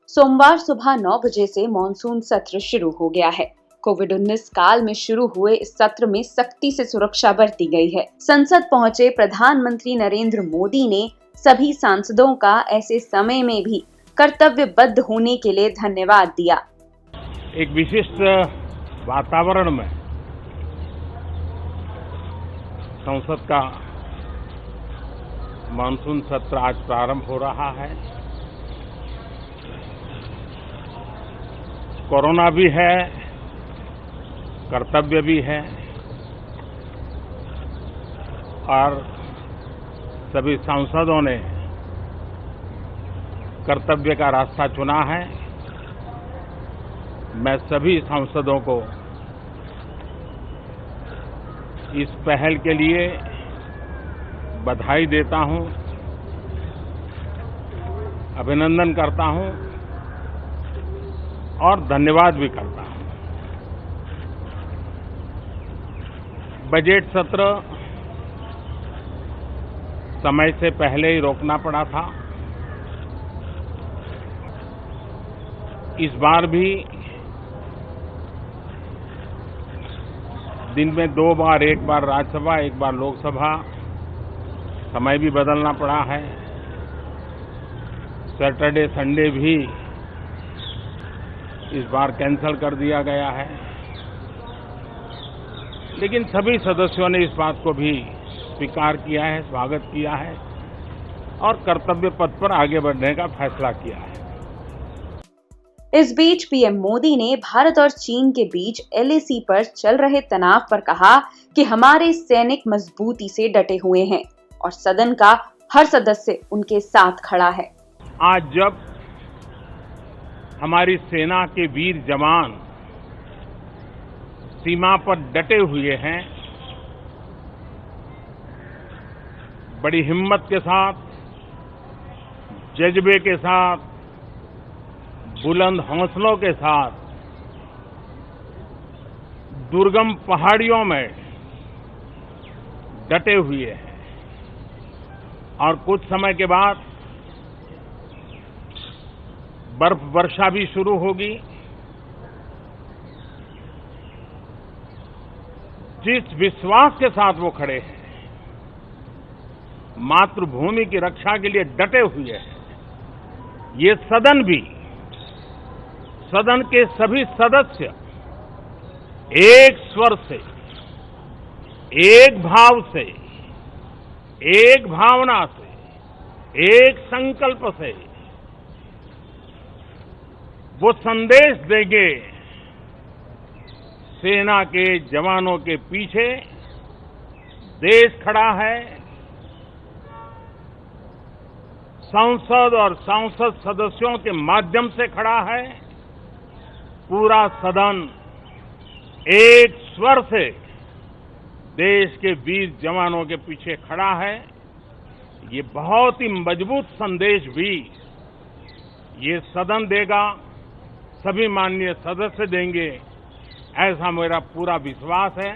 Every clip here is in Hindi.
सोमवार सुबह 9 बजे से मॉनसून सत्र शुरू हो गया है। कोविड-19 काल में शुरू हुए इस सत्र में सख्ती से सुरक्षा बरती गई है। संसद पहुंचे प्रधानमंत्री नरेंद्र मोदी ने सभी सांसदों का ऐसे समय में भी कर्तव्यबद्ध होने के लिए धन्यवाद दिया। एक विशिष्ट वातावरण में संसद का मानसून सत्र आज प्रारंभ हो रहा है। कोरोना भी है, कर्तव्य भी है और सभी सांसदों ने कर्तव्य का रास्ता चुना है। मैं सभी सांसदों को इस पहल के लिए बधाई देता हूं, अभिनंदन करता हूं और धन्यवाद भी करता हूं। बजट सत्र समय से पहले ही रोकना पड़ा था। इस बार भी दिन में 2 बार, एक बार राज्यसभा, एक बार लोकसभा, समय भी बदलना पड़ा है। सैटरडे संडे भी इस बार कैंसिल कर दिया गया है, लेकिन सभी सदस्यों ने इस बात को भी स्वीकार किया है, स्वागत किया है और कर्तव्य पथ पर आगे बढ़ने का फैसला किया है। इस बीच पीएम मोदी ने भारत और चीन के बीच एलएसी पर चल रहे तनाव पर कहा कि हमारे सैनिक मजबूती से डटे हुए हैं और सदन का हर सदस्य उनके साथ खड़ा है। आज जब हमारी सेना के वीर जवान सीमा पर डटे हुए हैं, बड़ी हिम्मत के साथ, जज्बे के साथ, बुलंद हौसलों के साथ दुर्गम पहाड़ियों में डटे हुए हैं और कुछ समय के बाद बर्फ वर्षा भी शुरू होगी। जिस विश्वास के साथ वो खड़े हैं, मातृभूमि की रक्षा के लिए डटे हुए हैं, ये सदन भी, सदन के सभी सदस्य एक स्वर से, एक भाव से, एक भावना से, एक संकल्प से वो संदेश देंगे, सेना के जवानों के पीछे देश खड़ा है। संसद और सांसद सदस्यों के माध्यम से खड़ा है। पूरा सदन एक स्वर से देश के वीर जवानों के पीछे खड़ा है। ये बहुत ही मजबूत संदेश भी ये सदन देगा, सभी माननीय सदस्य देंगे, ऐसा मेरा पूरा विश्वास है।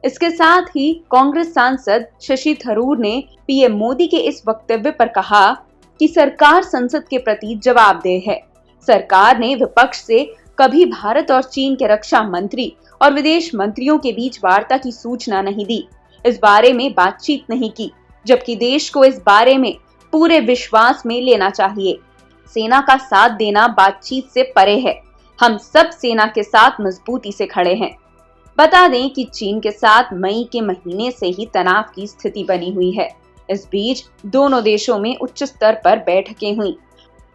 इसके साथ ही कांग्रेस सांसद शशि थरूर ने पीएम मोदी के इस वक्तव्य पर कहा कि सरकार संसद के प्रति जवाबदेह है। सरकार ने विपक्ष से कभी भारत और चीन के रक्षा मंत्री और विदेश मंत्रियों के बीच वार्ता की सूचना नहीं दी, इस बारे में बातचीत नहीं की, जबकि देश को इस बारे में पूरे विश्वास में लेना चाहिए। सेना का साथ देना बातचीत से परे है। हम सब सेना के साथ मजबूती से खड़े हैं। बता दें कि चीन के साथ मई के महीने से ही तनाव की स्थिति बनी हुई है। इस बीच दोनों देशों में उच्च स्तर पर बैठकें हुई।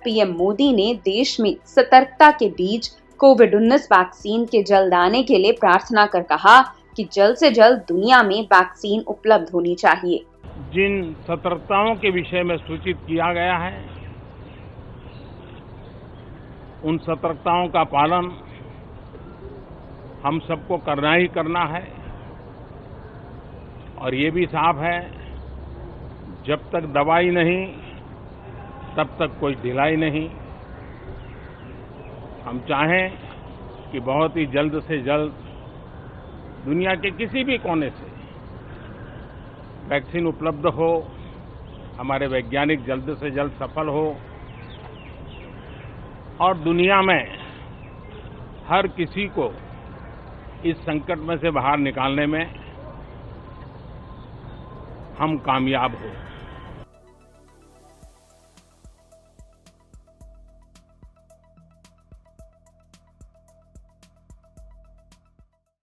पीएम मोदी ने देश में सतर्कता के बीच कोविड-19 वैक्सीन के जल्द आने के लिए प्रार्थना कर कहा कि जल्द से जल्द दुनिया में वैक्सीन उपलब्ध होनी चाहिए। जिन सतर्कताओं के विषय में सूचित किया गया है, उन सतर्कताओं का पालन हम सबको करना ही करना है और ये भी साफ है, जब तक दवाई नहीं तब तक कोई ढिलाई नहीं। हम चाहें कि बहुत ही जल्द से जल्द दुनिया के किसी भी कोने से वैक्सीन उपलब्ध हो, हमारे वैज्ञानिक जल्द से जल्द सफल हो और दुनिया में हर किसी को इस संकट में से बाहर निकालने में हम कामयाब हों।